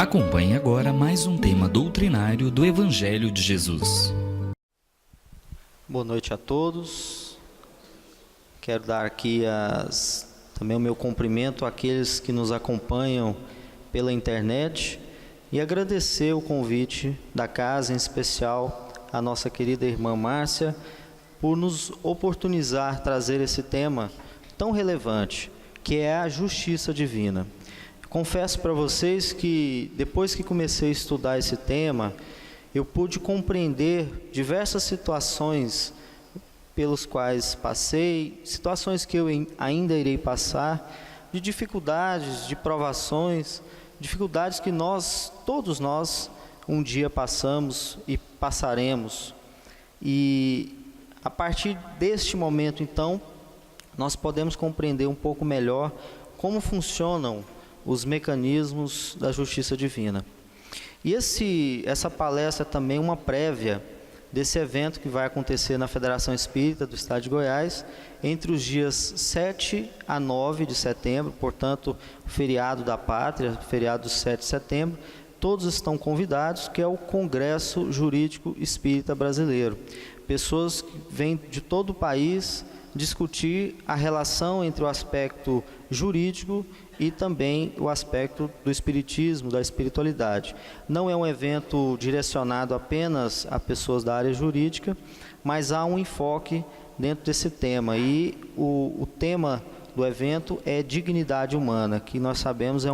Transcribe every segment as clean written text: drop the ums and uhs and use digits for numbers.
Acompanhe agora mais um tema doutrinário do Evangelho de Jesus. Boa noite a todos. Quero dar aqui também o meu cumprimento àqueles que nos acompanham pela internet e agradecer o convite da casa, em especial a nossa querida irmã Márcia, por nos oportunizar trazer esse tema tão relevante, que é a justiça divina. Confesso para vocês que depois que comecei a estudar esse tema, eu pude compreender diversas situações pelos quais passei, situações que eu ainda irei passar, de dificuldades, de provações, dificuldades que todos nós, um dia passamos e passaremos. E a partir deste momento, então, nós podemos compreender um pouco melhor como funcionam os mecanismos da justiça divina. E essa palestra é também uma prévia desse evento que vai acontecer na Federação Espírita do Estado de Goiás, entre os dias 7 a 9 de setembro, portanto, o feriado da Pátria, feriado do 7 de setembro, todos estão convidados, que é o Congresso Jurídico Espírita Brasileiro. Pessoas que vêm de todo o país discutir a relação entre o aspecto jurídico e também o aspecto do espiritismo, da espiritualidade. Não é um evento direcionado apenas a pessoas da área jurídica, mas há um enfoque dentro desse tema. E o tema do evento é dignidade humana, que nós sabemos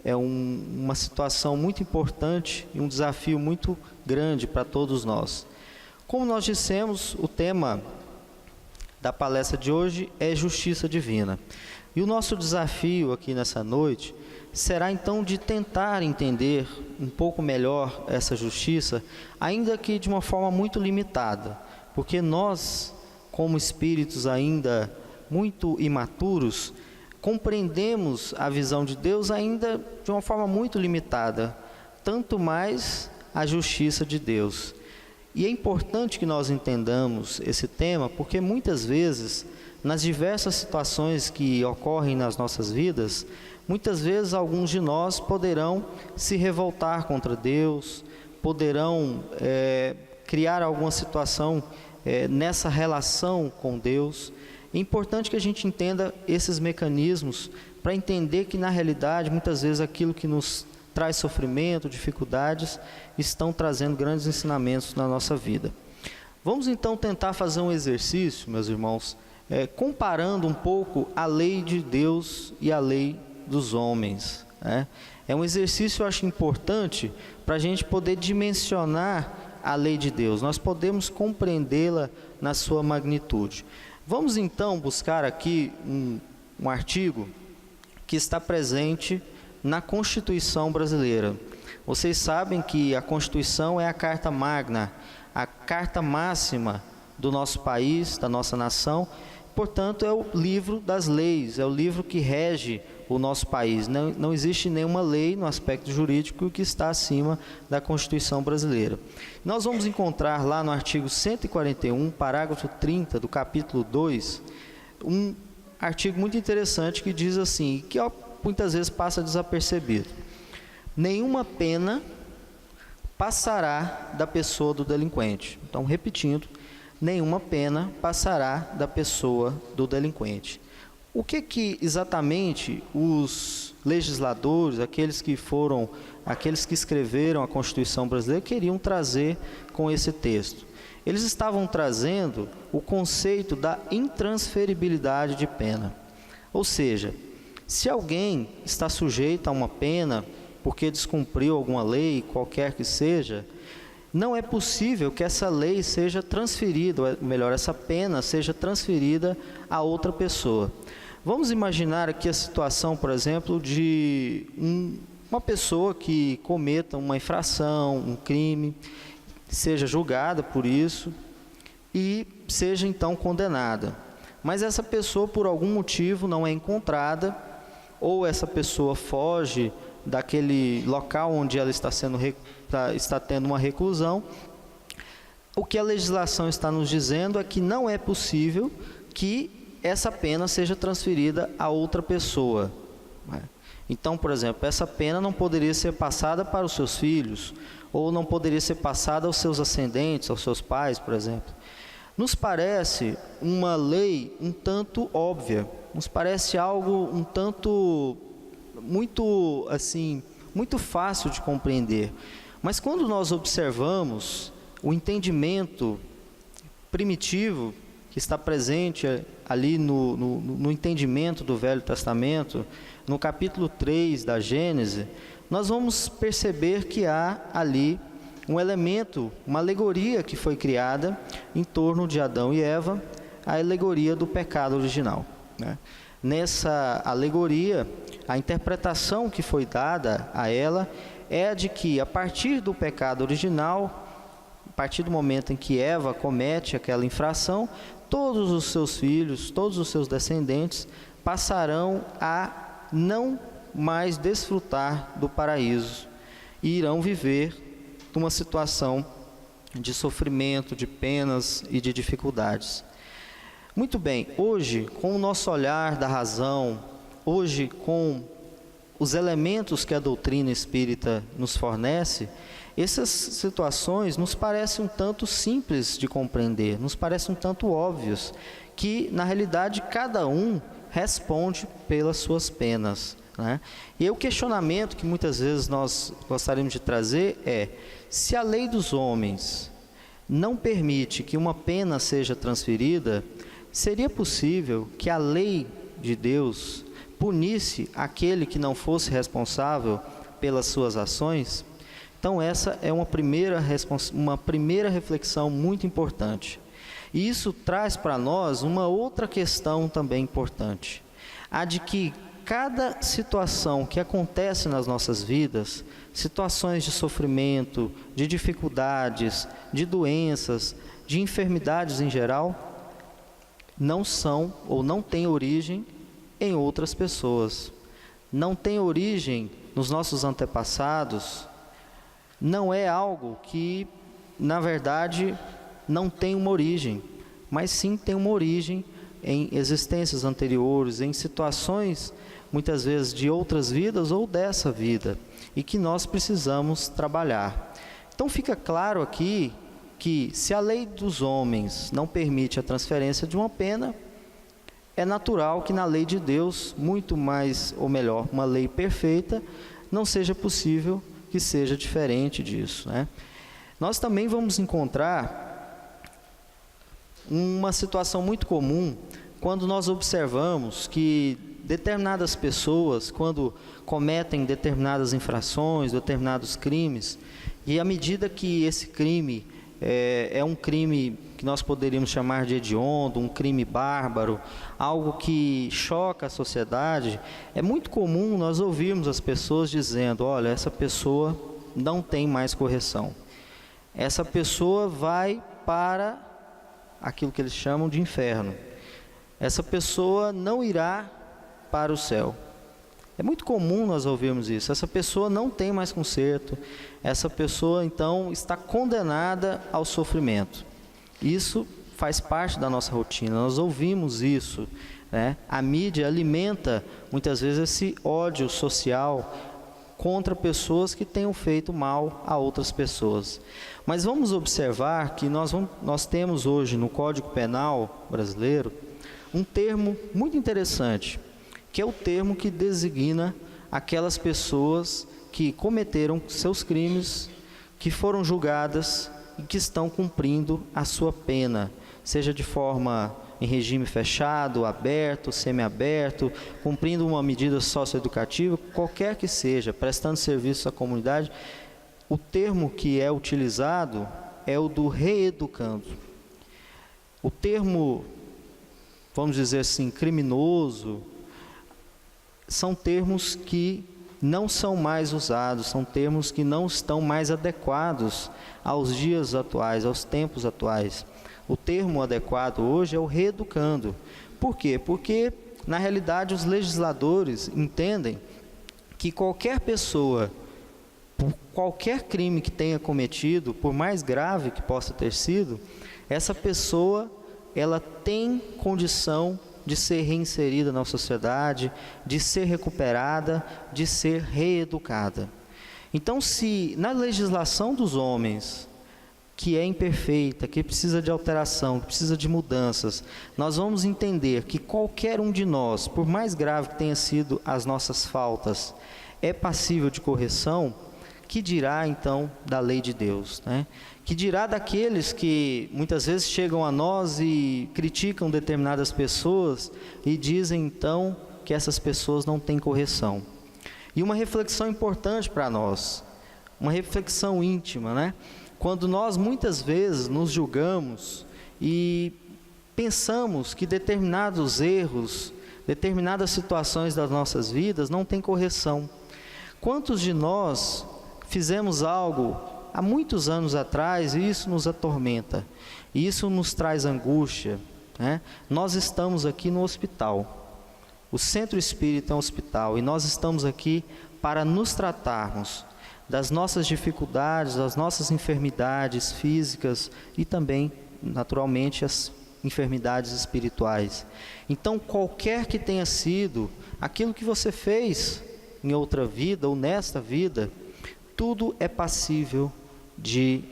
uma situação muito importante e um desafio muito grande para todos nós. Como nós dissemos, o tema da palestra de hoje é justiça divina. E o nosso desafio aqui nessa noite será então de tentar entender um pouco melhor essa justiça, ainda que de uma forma muito limitada, porque nós, como espíritos ainda muito imaturos, compreendemos a visão de Deus ainda de uma forma muito limitada, tanto mais a justiça de Deus. E é importante que nós entendamos esse tema, porque muitas vezes, nas diversas situações que ocorrem nas nossas vidas, muitas vezes alguns de nós poderão se revoltar contra Deus, poderão criar alguma situação nessa relação com Deus. É importante que a gente entenda esses mecanismos para entender que, na realidade, muitas vezes aquilo que nos traz sofrimento, dificuldades, estão trazendo grandes ensinamentos na nossa vida. Vamos então tentar fazer um exercício, meus irmãos, comparando um pouco a lei de Deus e a lei dos homens. É um exercício, eu acho, importante para a gente poder dimensionar a lei de Deus. Nós podemos compreendê-la na sua magnitude. Vamos então buscar aqui um artigo que está presente na Constituição brasileira. Vocês sabem que a Constituição é a carta magna, a carta máxima do nosso país, da nossa nação. Portanto, é o livro das leis, é o livro que rege o nosso país. Não existe nenhuma lei no aspecto jurídico que está acima da Constituição brasileira. Nós vamos encontrar lá no artigo 141, parágrafo 30 do capítulo 2, um artigo muito interessante que diz assim, que muitas vezes passa desapercebido: nenhuma pena passará da pessoa do delinquente. Então, repetindo, nenhuma pena passará da pessoa do delinquente. O que exatamente os legisladores, aqueles que escreveram a Constituição brasileira, queriam trazer com esse texto? Eles estavam trazendo o conceito da intransferibilidade de pena. Ou seja, se alguém está sujeito a uma pena porque descumpriu alguma lei, qualquer que seja, não é possível que essa lei seja transferida, ou melhor, essa pena seja transferida a outra pessoa. Vamos imaginar aqui a situação, por exemplo, de uma pessoa que cometa uma infração, um crime, seja julgada por isso e seja então condenada. Mas essa pessoa, por algum motivo, não é encontrada, ou essa pessoa foge daquele local onde ela está tendo uma reclusão. O que a legislação está nos dizendo é que não é possível que essa pena seja transferida a outra pessoa. Então, por exemplo, essa pena não poderia ser passada para os seus filhos, ou não poderia ser passada aos seus ascendentes, aos seus pais, por exemplo. Nos parece uma lei um tanto óbvia, nos parece algo um tanto, muito fácil de compreender. Mas quando nós observamos o entendimento primitivo que está presente ali no entendimento do Velho Testamento, no capítulo 3 da Gênesis, nós vamos perceber que há ali um elemento, uma alegoria que foi criada em torno de Adão e Eva, a alegoria do pecado original, né? Nessa alegoria, a interpretação que foi dada a ela é a de que, a partir do pecado original, a partir do momento em que Eva comete aquela infração, todos os seus filhos, todos os seus descendentes passarão a não mais desfrutar do paraíso e irão viver numa situação de sofrimento, de penas e de dificuldades. Muito bem, hoje, com o nosso olhar da razão, hoje com os elementos que a doutrina espírita nos fornece, essas situações nos parecem um tanto simples de compreender, nos parecem um tanto óbvios, que na realidade cada um responde pelas suas penas, né? E o questionamento que muitas vezes nós gostaríamos de trazer é: se a lei dos homens não permite que uma pena seja transferida, seria possível que a lei de Deus punisse aquele que não fosse responsável pelas suas ações? Então essa é uma primeira reflexão muito importante. E isso traz para nós uma outra questão também importante, a de que cada situação que acontece nas nossas vidas, situações de sofrimento, de dificuldades, de doenças, de enfermidades em geral, não são ou não têm origem em outras pessoas, não tem origem nos nossos antepassados, não é algo que, na verdade, não tem uma origem, mas sim tem uma origem em existências anteriores, em situações, muitas vezes, de outras vidas ou dessa vida, e que nós precisamos trabalhar. Então fica claro aqui que, se a lei dos homens não permite a transferência de uma pena, é natural que na lei de Deus, muito mais, ou melhor, uma lei perfeita, não seja possível que seja diferente disso, né? Nós também vamos encontrar uma situação muito comum quando nós observamos que determinadas pessoas, quando cometem determinadas infrações, determinados crimes, e à medida que esse crime é um crime que nós poderíamos chamar de hediondo, um crime bárbaro, algo que choca a sociedade, é muito comum nós ouvirmos as pessoas dizendo: olha, essa pessoa não tem mais correção, essa pessoa vai para aquilo que eles chamam de inferno, essa pessoa não irá para o céu. É muito comum nós ouvirmos isso: essa pessoa não tem mais conserto, essa pessoa então está condenada ao sofrimento. Isso faz parte da nossa rotina, nós ouvimos isso, né? A mídia alimenta muitas vezes esse ódio social contra pessoas que tenham feito mal a outras pessoas. Mas vamos observar que nós temos hoje no Código Penal brasileiro um termo muito interessante, que é o termo que designa aquelas pessoas que cometeram seus crimes, que foram julgadas e que estão cumprindo a sua pena, seja de forma em regime fechado, aberto, semiaberto, cumprindo uma medida socioeducativa, qualquer que seja, prestando serviço à comunidade. O termo que é utilizado é o do reeducando. O termo, vamos dizer assim, criminoso, são termos que não são mais usados, são termos que não estão mais adequados aos dias atuais, aos tempos atuais. O termo adequado hoje é o reeducando. Por quê? Porque, na realidade, os legisladores entendem que qualquer pessoa, por qualquer crime que tenha cometido, por mais grave que possa ter sido, essa pessoa, ela tem condição de ser reinserida na sociedade, de ser recuperada, de ser reeducada. Então, se na legislação dos homens, que é imperfeita, que precisa de alteração, que precisa de mudanças, nós vamos entender que qualquer um de nós, por mais grave que tenha sido as nossas faltas, é passível de correção, que dirá então da lei de Deus, né? Que dirá daqueles que muitas vezes chegam a nós e criticam determinadas pessoas e dizem então que essas pessoas não têm correção. E uma reflexão importante para nós, uma reflexão íntima, né? Quando nós muitas vezes nos julgamos e pensamos que determinados erros, determinadas situações das nossas vidas não têm correção. Quantos de nós fizemos algo há muitos anos atrás e isso nos atormenta, e isso nos traz angústia, né? Nós estamos aqui no hospital, o Centro Espírita é um hospital, e nós estamos aqui para nos tratarmos das nossas dificuldades, das nossas enfermidades físicas e também, naturalmente, as enfermidades espirituais. Então, qualquer que tenha sido aquilo que você fez em outra vida ou nesta vida, tudo é passível de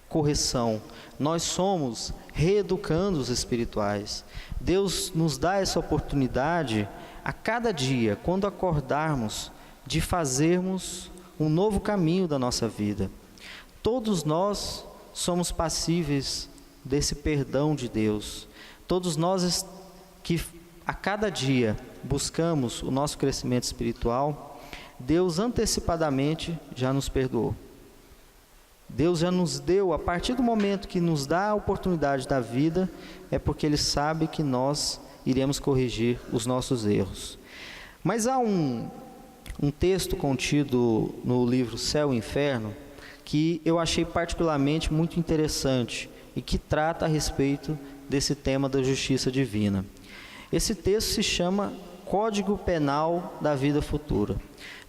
correção. Nós somos reeducandos espirituais. Deus nos dá essa oportunidade a cada dia, quando acordarmos, de fazermos um novo caminho da nossa vida. Todos nós somos passíveis desse perdão de Deus. Todos nós que a cada dia buscamos o nosso crescimento espiritual, Deus antecipadamente já nos perdoou. Deus já nos deu, a partir do momento que nos dá a oportunidade da vida, é porque Ele sabe que nós iremos corrigir os nossos erros. Mas há um texto contido no livro Céu e Inferno, que eu achei particularmente muito interessante e que trata a respeito desse tema da justiça divina. Esse texto se chama Código Penal da Vida Futura.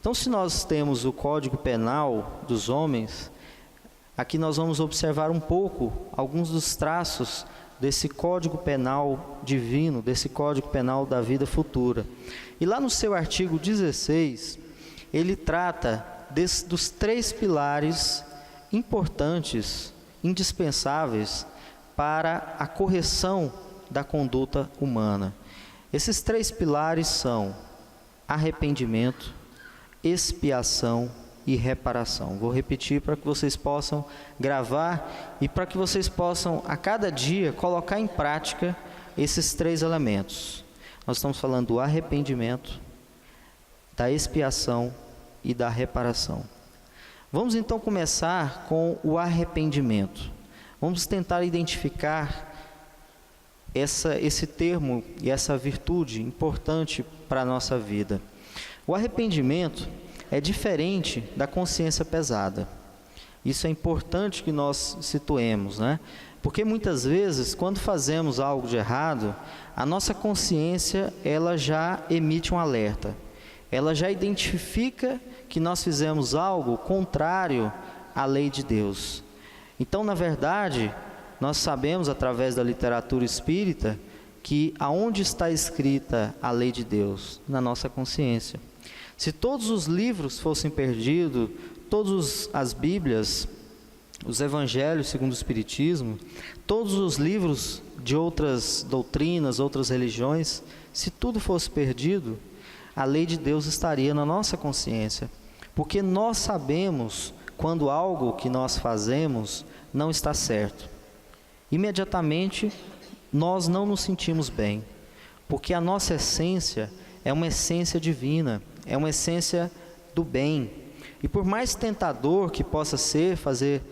Então, se nós temos o Código Penal dos homens, aqui nós vamos observar um pouco alguns dos traços desse Código Penal divino, desse Código Penal da Vida Futura. E lá no seu artigo 16, ele trata dos 3 pilares importantes, indispensáveis para a correção da conduta humana. Esses 3 pilares são arrependimento, expiação e reparação. Vou repetir para que vocês possam gravar e para que vocês possam a cada dia colocar em prática esses 3 elementos. Nós estamos falando do arrependimento, da expiação e da reparação. Vamos então começar com o arrependimento. Vamos tentar identificar esse termo e essa virtude importante para a nossa vida. O arrependimento é diferente da consciência pesada. Isso é importante que nós situemos, né? Porque muitas vezes, quando fazemos algo de errado, a nossa consciência, ela já emite um alerta. Ela já identifica que nós fizemos algo contrário à lei de Deus. Então, na verdade, nós sabemos através da literatura espírita que aonde está escrita a lei de Deus? Na nossa consciência. Se todos os livros fossem perdidos, todas as Bíblias, os Evangelhos segundo o Espiritismo, todos os livros de outras doutrinas, outras religiões, se tudo fosse perdido, a lei de Deus estaria na nossa consciência, porque nós sabemos quando algo que nós fazemos não está certo. Imediatamente nós não nos sentimos bem, porque a nossa essência é uma essência divina, é uma essência do bem. E por mais tentador que possa ser fazer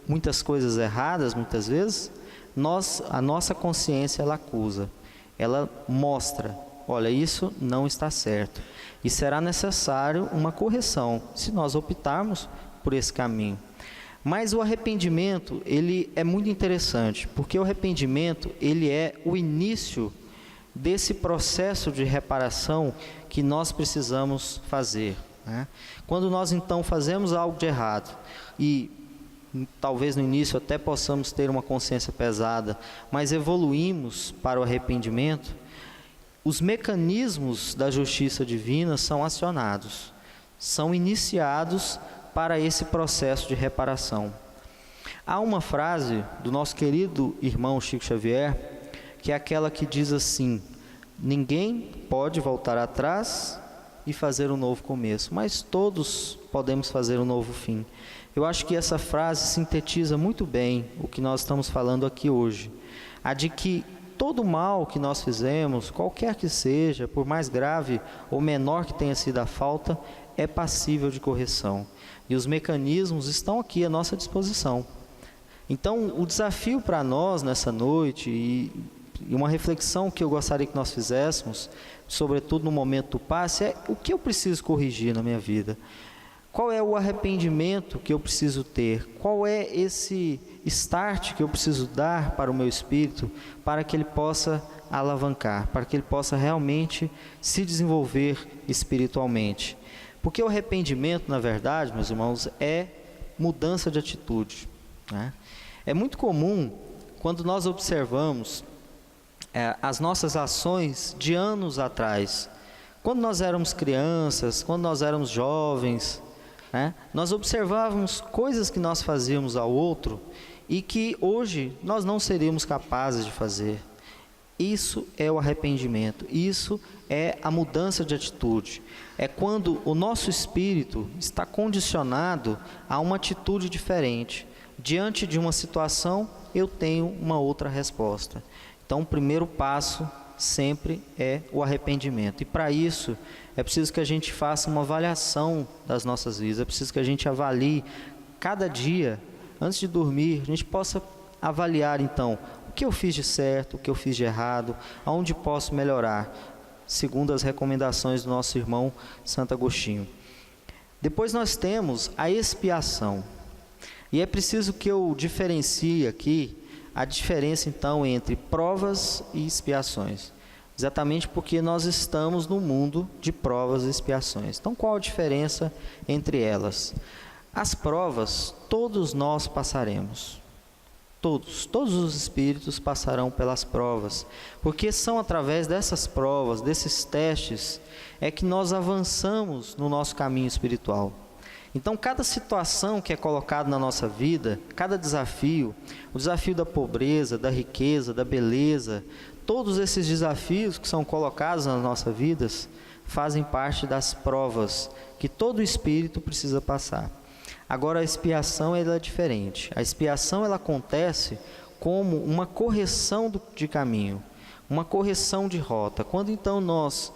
muitas coisas erradas, muitas vezes, a nossa consciência ela acusa, ela mostra, olha, isso não está certo. E será necessário uma correção, se nós optarmos por esse caminho. Mas o arrependimento, ele é muito interessante, porque o arrependimento, ele é o início desse processo de reparação que nós precisamos fazer, né? Quando nós então fazemos algo de errado e talvez no início até possamos ter uma consciência pesada, mas evoluímos para o arrependimento, os mecanismos da justiça divina são acionados, são iniciados para esse processo de reparação. Há uma frase do nosso querido irmão Chico Xavier, que é aquela que diz assim: ninguém pode voltar atrás e fazer um novo começo, mas todos podemos fazer um novo fim. Eu acho que essa frase sintetiza muito bem o que nós estamos falando aqui hoje. A de que todo mal que nós fizemos, qualquer que seja, por mais grave ou menor que tenha sido a falta, é passível de correção. E os mecanismos estão aqui à nossa disposição. Então, o desafio para nós nessa noite, e uma reflexão que eu gostaria que nós fizéssemos, sobretudo no momento do passe, é: o que eu preciso corrigir na minha vida? Qual é o arrependimento que eu preciso ter? Qual é esse start que eu preciso dar para o meu espírito, para que ele possa alavancar, para que ele possa realmente se desenvolver espiritualmente? Porque o arrependimento, na verdade, meus irmãos, é mudança de atitude, né? É muito comum, quando nós observamos as nossas ações de anos atrás, quando nós éramos crianças, quando nós éramos jovens, né, nós observávamos coisas que nós fazíamos ao outro e que hoje nós não seríamos capazes de fazer. Isso é o arrependimento, isso é a mudança de atitude. É quando o nosso espírito está condicionado a uma atitude diferente. Diante de uma situação, eu tenho uma outra resposta. Então, o primeiro passo sempre é o arrependimento. E para isso, é preciso que a gente faça uma avaliação das nossas vidas. É preciso que a gente avalie cada dia, antes de dormir, a gente possa avaliar então o que eu fiz de certo, o que eu fiz de errado, aonde posso melhorar, segundo as recomendações do nosso irmão Santo Agostinho. Depois nós temos a expiação. E é preciso que eu diferencie aqui a diferença então entre provas e expiações. Exatamente porque nós estamos no mundo de provas e expiações. Então, qual a diferença entre elas? As provas, todos nós passaremos. Todos os espíritos passarão pelas provas. Porque são através dessas provas, desses testes, é que nós avançamos no nosso caminho espiritual. Então, cada situação que é colocada na nossa vida, cada desafio, o desafio da pobreza, da riqueza, da beleza, todos esses desafios que são colocados nas nossas vidas, fazem parte das provas que todo espírito precisa passar. Agora, a expiação ela é diferente. A expiação ela acontece como uma correção de caminho, uma correção de rota. Quando então nós,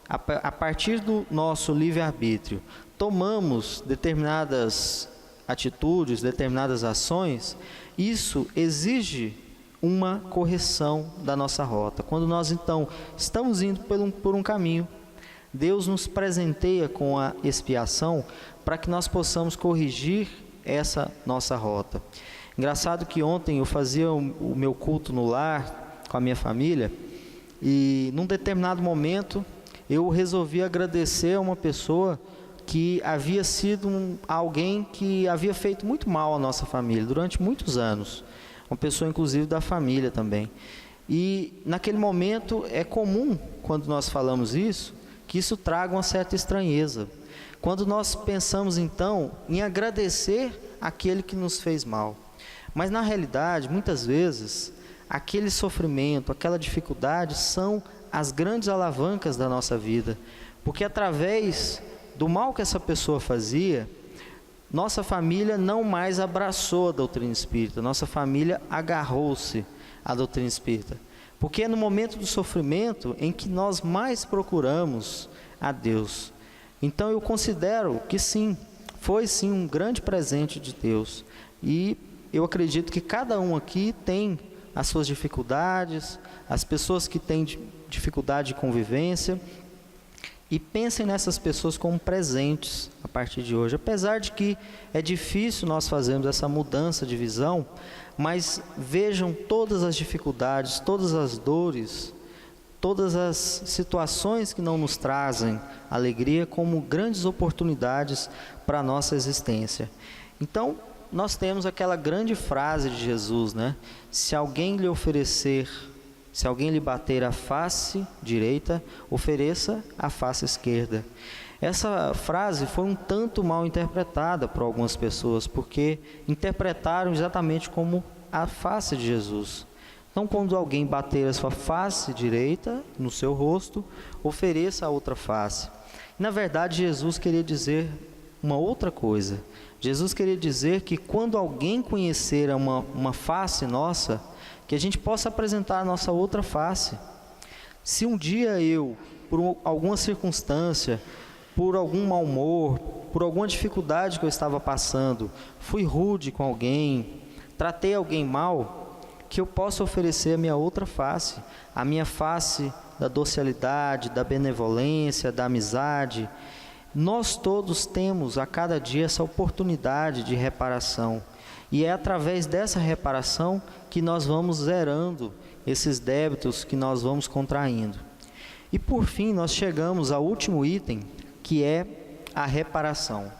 a partir do nosso livre-arbítrio, tomamos determinadas atitudes, determinadas ações, isso exige uma correção da nossa rota. Quando nós então estamos indo por um caminho, Deus nos presenteia com a expiação para que nós possamos corrigir essa nossa rota. Engraçado que ontem eu fazia o meu culto no lar com a minha família e num determinado momento eu resolvi agradecer a uma pessoa que havia sido alguém que havia feito muito mal à nossa família durante muitos anos, uma pessoa inclusive da família também. E naquele momento é comum, quando nós falamos isso, que isso traga uma certa estranheza. Quando nós pensamos então em agradecer aquele que nos fez mal. Mas na realidade, muitas vezes, aquele sofrimento, aquela dificuldade são as grandes alavancas da nossa vida. Porque através do mal que essa pessoa fazia, nossa família não mais abraçou a doutrina espírita, nossa família agarrou-se à doutrina espírita. Porque é no momento do sofrimento em que nós mais procuramos a Deus. Então eu considero que sim, foi sim um grande presente de Deus. E eu acredito que cada um aqui tem as suas dificuldades, as pessoas que têm dificuldade de convivência, e pensem nessas pessoas como presentes a partir de hoje. Apesar de que é difícil nós fazermos essa mudança de visão, mas vejam todas as dificuldades, todas as dores, todas as situações que não nos trazem alegria como grandes oportunidades para a nossa existência. Então, nós temos aquela grande frase de Jesus, né? Se alguém lhe oferecer Se alguém lhe bater a face direita, ofereça a face esquerda. Essa frase foi um tanto mal interpretada por algumas pessoas, porque interpretaram exatamente como a face de Jesus. Então, quando alguém bater a sua face direita no seu rosto, ofereça a outra face. Na verdade, Jesus queria dizer uma outra coisa. Jesus queria dizer que quando alguém conhecer uma face nossa, que a gente possa apresentar a nossa outra face. Se um dia eu, por alguma circunstância, por algum mau humor, por alguma dificuldade que eu estava passando, fui rude com alguém, tratei alguém mal, que eu possa oferecer a minha outra face, a minha face da docilidade, da benevolência, da amizade. Nós todos temos a cada dia essa oportunidade de reparação, e é através dessa reparação que nós vamos zerando esses débitos que nós vamos contraindo. E por fim, nós chegamos ao último item, que é a reparação.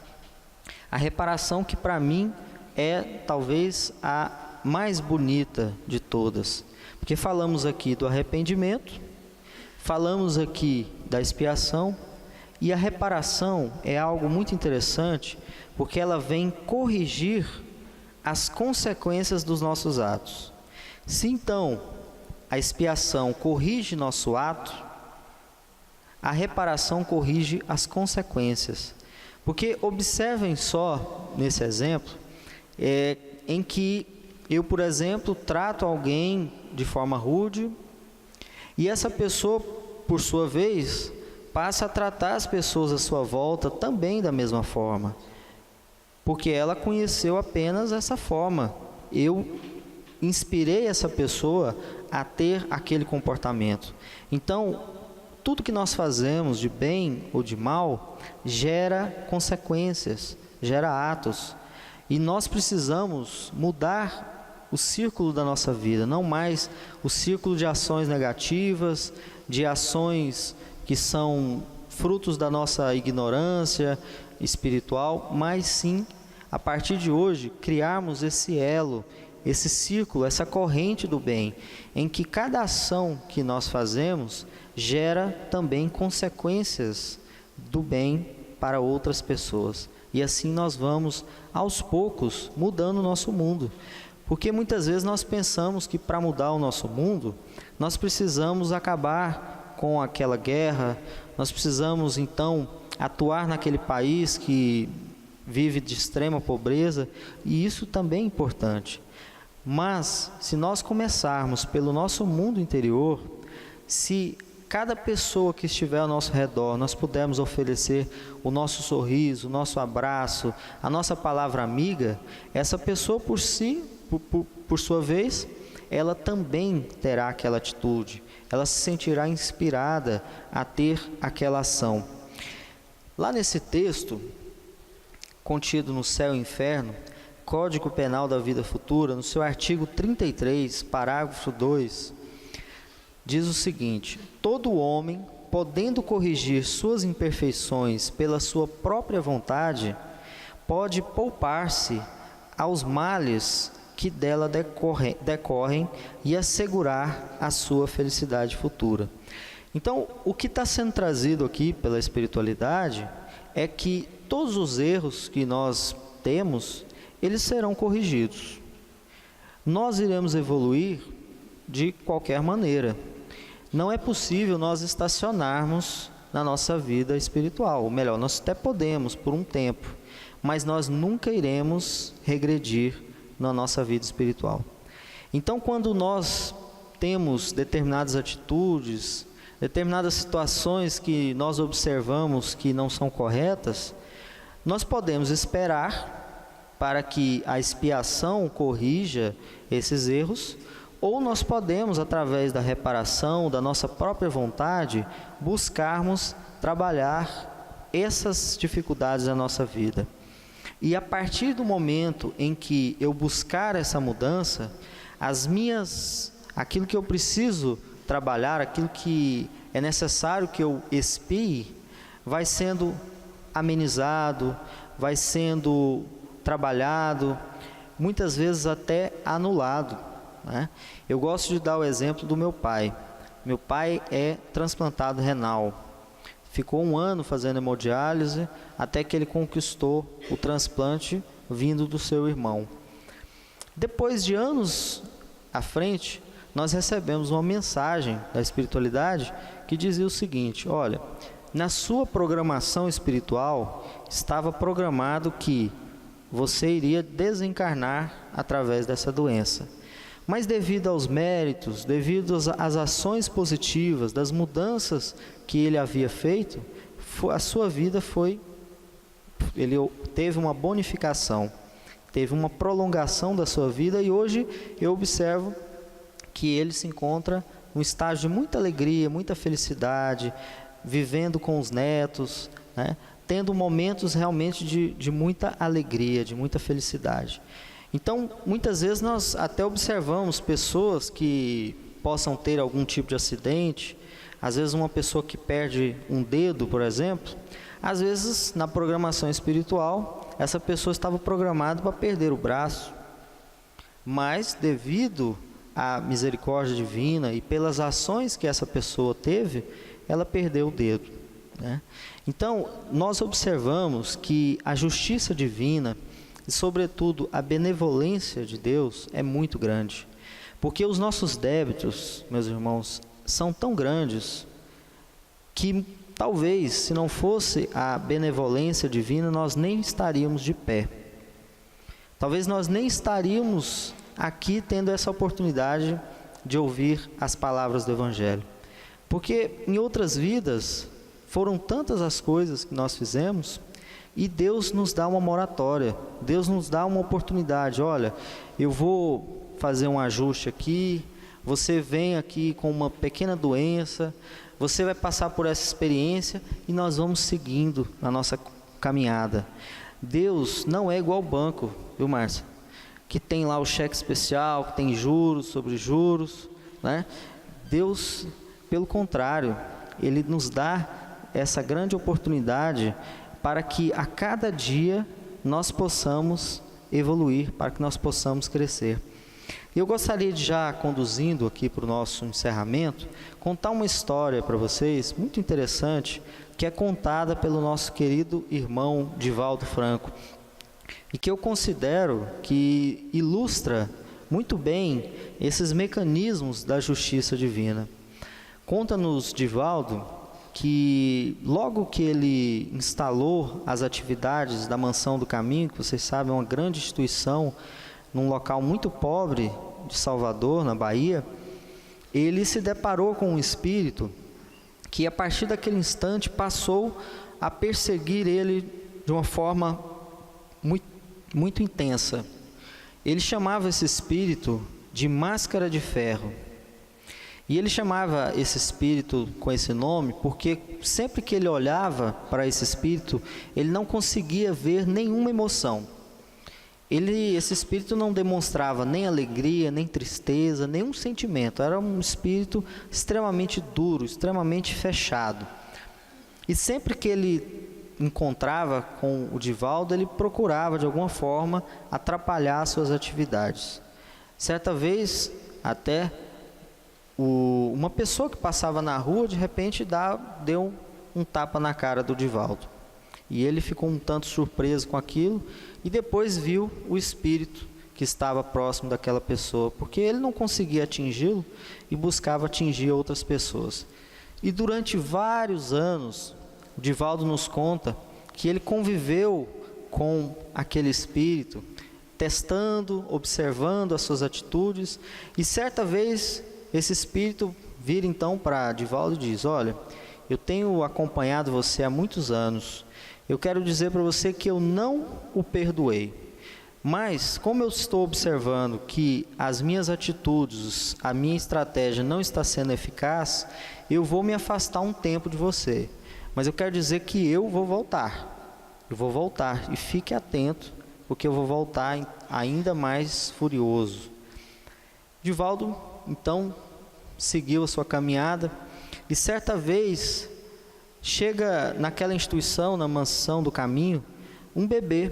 A reparação que para mim é talvez a mais bonita de todas, porque falamos aqui do arrependimento, falamos aqui da expiação, e a reparação é algo muito interessante, porque ela vem corrigir as consequências dos nossos atos. Se então a expiação corrige nosso ato, a reparação corrige as consequências. Porque observem só nesse exemplo, em que eu, por exemplo, trato alguém de forma rude, e essa pessoa, por sua vez, passa a tratar as pessoas à sua volta também da mesma forma, porque ela conheceu apenas essa forma. Eu inspirei essa pessoa a ter aquele comportamento. Então, tudo que nós fazemos de bem ou de mal gera consequências, gera atos. E nós precisamos mudar o círculo da nossa vida, não mais o círculo de ações negativas, de ações que são frutos da nossa ignorância espiritual, mas sim, a partir de hoje, criarmos esse elo, esse círculo, essa corrente do bem, em que cada ação que nós fazemos gera também consequências do bem para outras pessoas. E assim nós vamos, aos poucos, mudando o nosso mundo. Porque muitas vezes nós pensamos que para mudar o nosso mundo, nós precisamos acabar com aquela guerra, nós precisamos então atuar naquele país que vive de extrema pobreza, e isso também é importante. Mas, se nós começarmos pelo nosso mundo interior, se cada pessoa que estiver ao nosso redor, nós pudermos oferecer o nosso sorriso, o nosso abraço, a nossa palavra amiga, essa pessoa por sua vez, ela também terá aquela atitude, ela se sentirá inspirada a ter aquela ação. Lá nesse texto, contido no Céu e Inferno, Código Penal da Vida Futura, no seu artigo 33, parágrafo 2, diz o seguinte: todo homem, podendo corrigir suas imperfeições pela sua própria vontade, pode poupar-se aos males que dela decorrem e assegurar a sua felicidade futura. Então, o que está sendo trazido aqui pela espiritualidade é que todos os erros que nós temos, eles serão corrigidos. Nós iremos evoluir de qualquer maneira. Não é possível nós estacionarmos na nossa vida espiritual. Ou melhor, nós até podemos por um tempo, mas nós nunca iremos regredir na nossa vida espiritual. Então, quando nós temos determinadas atitudes, determinadas situações que nós observamos que não são corretas, nós podemos esperar para que a expiação corrija esses erros, ou nós podemos, através da reparação, da nossa própria vontade, buscarmos trabalhar essas dificuldades da nossa vida. E a partir do momento em que eu buscar essa mudança, aquilo que eu preciso trabalhar, aquilo que é necessário que eu expie, vai sendo amenizado, vai sendo trabalhado, muitas vezes até anulado. né? Eu gosto de dar o exemplo do meu pai. Meu pai é transplantado renal. Ficou 1 ano fazendo hemodiálise até que ele conquistou o transplante vindo do seu irmão. Depois de anos à frente, nós recebemos uma mensagem da espiritualidade que dizia o seguinte: olha, na sua programação espiritual estava programado que você iria desencarnar através dessa doença. Mas devido aos méritos, devido às ações positivas, das mudanças que ele havia feito, a sua vida ele teve uma bonificação, teve uma prolongação da sua vida, e hoje eu observo que ele se encontra num estágio de muita alegria, muita felicidade, vivendo com os netos, né? Tendo momentos realmente de muita alegria, de muita felicidade. Então, muitas vezes nós até observamos pessoas que possam ter algum tipo de acidente, às vezes uma pessoa que perde um dedo, por exemplo, às vezes na programação espiritual, essa pessoa estava programada para perder o braço, mas devido à misericórdia divina e pelas ações que essa pessoa teve, ela perdeu o dedo, né? Então, nós observamos que a justiça divina e, sobretudo, a benevolência de Deus é muito grande. Porque os nossos débitos, meus irmãos, são tão grandes que talvez, se não fosse a benevolência divina, nós nem estaríamos de pé. Talvez nós nem estaríamos aqui tendo essa oportunidade de ouvir as palavras do Evangelho. Porque em outras vidas foram tantas as coisas que nós fizemos, e Deus nos dá uma moratória, Deus nos dá uma oportunidade. Olha, eu vou fazer um ajuste aqui, você vem aqui com uma pequena doença, você vai passar por essa experiência e nós vamos seguindo na nossa caminhada. Deus não é igual ao banco, viu, Márcia? Que tem lá o cheque especial, que tem juros sobre juros, né? Deus, pelo contrário, Ele nos dá essa grande oportunidade para que a cada dia nós possamos evoluir, para que nós possamos crescer. Eu gostaria de, já conduzindo aqui para o nosso encerramento, contar uma história para vocês, muito interessante, que é contada pelo nosso querido irmão Divaldo Franco, e que eu considero que ilustra muito bem esses mecanismos da justiça divina. Conta-nos Divaldo que logo que ele instalou as atividades da Mansão do Caminho, que vocês sabem é uma grande instituição num local muito pobre de Salvador, na Bahia, ele se deparou com um espírito que a partir daquele instante passou a perseguir ele de uma forma muito intensa. Ele chamava esse espírito de Máscara de Ferro. E ele chamava esse espírito com esse nome porque sempre que ele olhava para esse espírito, ele não conseguia ver nenhuma emoção. Esse espírito não demonstrava nem alegria, nem tristeza, nenhum sentimento. Era um espírito extremamente duro, extremamente fechado. E sempre que ele encontrava com o Divaldo, ele procurava de alguma forma atrapalhar suas atividades. Certa vez, até uma pessoa que passava na rua, de repente deu um tapa na cara do Divaldo. E ele ficou um tanto surpreso com aquilo, e depois viu o espírito que estava próximo daquela pessoa, porque ele não conseguia atingi-lo e buscava atingir outras pessoas. E durante vários anos, o Divaldo nos conta que ele conviveu com aquele espírito, testando, observando as suas atitudes, e certa vez esse espírito vira então para Divaldo e diz: olha, eu tenho acompanhado você há muitos anos, eu quero dizer para você que eu não o perdoei, mas como eu estou observando que as minhas atitudes, a minha estratégia não está sendo eficaz, eu vou me afastar um tempo de você, mas eu quero dizer que eu vou voltar, e fique atento, porque eu vou voltar ainda mais furioso. Divaldo então seguiu a sua caminhada, e certa vez chega naquela instituição, na Mansão do Caminho, um bebê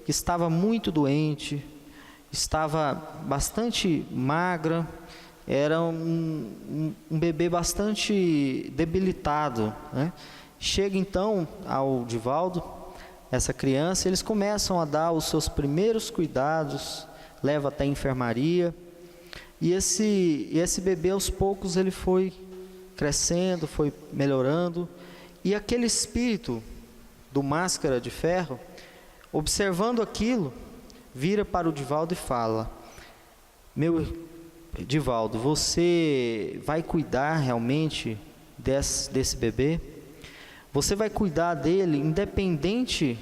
que estava muito doente, estava bastante magra, era um bebê bastante debilitado, né? Chega então ao Divaldo, essa criança, eles começam a dar os seus primeiros cuidados, leva até a enfermaria, e esse bebê aos poucos ele foi crescendo, foi melhorando, e aquele espírito do Máscara de Ferro, observando aquilo, vira para o Divaldo e fala: meu Divaldo, você vai cuidar realmente desse bebê? Você vai cuidar dele independente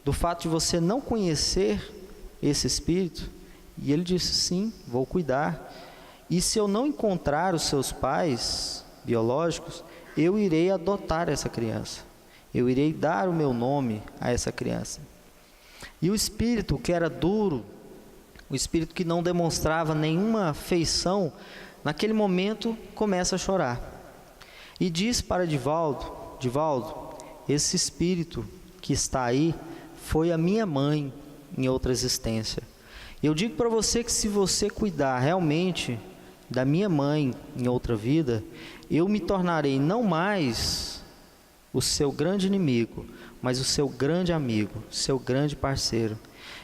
do fato de você não conhecer esse espírito? E ele disse: sim, vou cuidar. E se eu não encontrar os seus pais biológicos, eu irei adotar essa criança. Eu irei dar o meu nome a essa criança. E o espírito que era duro, o espírito que não demonstrava nenhuma afeição, naquele momento começa a chorar. E diz para Divaldo: Divaldo, esse espírito que está aí foi a minha mãe em outra existência. Eu digo para você que se você cuidar realmente da minha mãe em outra vida, eu me tornarei não mais o seu grande inimigo, mas o seu grande amigo, seu grande parceiro.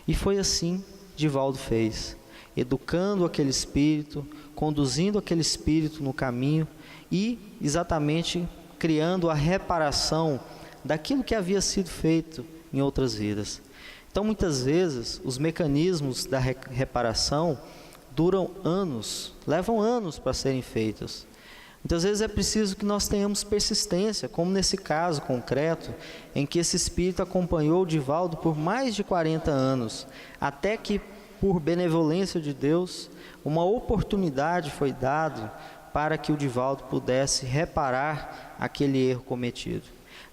E foi assim Divaldo fez, educando aquele espírito, conduzindo aquele espírito no caminho e exatamente criando a reparação daquilo que havia sido feito em outras vidas. Então, muitas vezes, os mecanismos da reparação duram anos, levam anos para serem feitos. Muitas vezes é preciso que nós tenhamos persistência, como nesse caso concreto, em que esse espírito acompanhou o Divaldo por mais de 40 anos, até que, por benevolência de Deus, uma oportunidade foi dada para que o Divaldo pudesse reparar aquele erro cometido.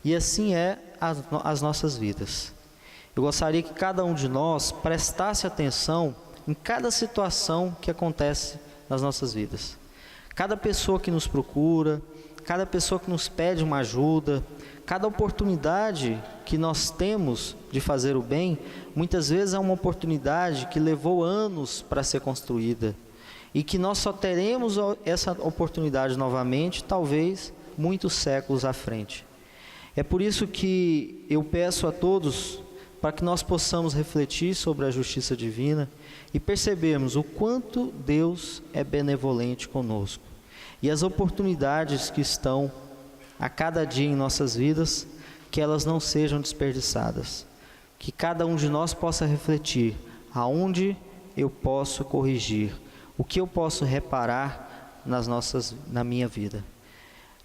E assim é as nossas vidas. Eu gostaria que cada um de nós prestasse atenção em cada situação que acontece nas nossas vidas. Cada pessoa que nos procura, cada pessoa que nos pede uma ajuda, cada oportunidade que nós temos de fazer o bem, muitas vezes é uma oportunidade que levou anos para ser construída e que nós só teremos essa oportunidade novamente, talvez, muitos séculos à frente. É por isso que eu peço a todos para que nós possamos refletir sobre a justiça divina e percebermos o quanto Deus é benevolente conosco. E as oportunidades que estão a cada dia em nossas vidas, que elas não sejam desperdiçadas. Que cada um de nós possa refletir aonde eu posso corrigir, o que eu posso reparar na minha vida.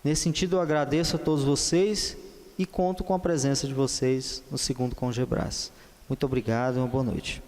Nesse sentido, eu agradeço a todos vocês e conto com a presença de vocês no segundo Congebras. Muito obrigado e uma boa noite.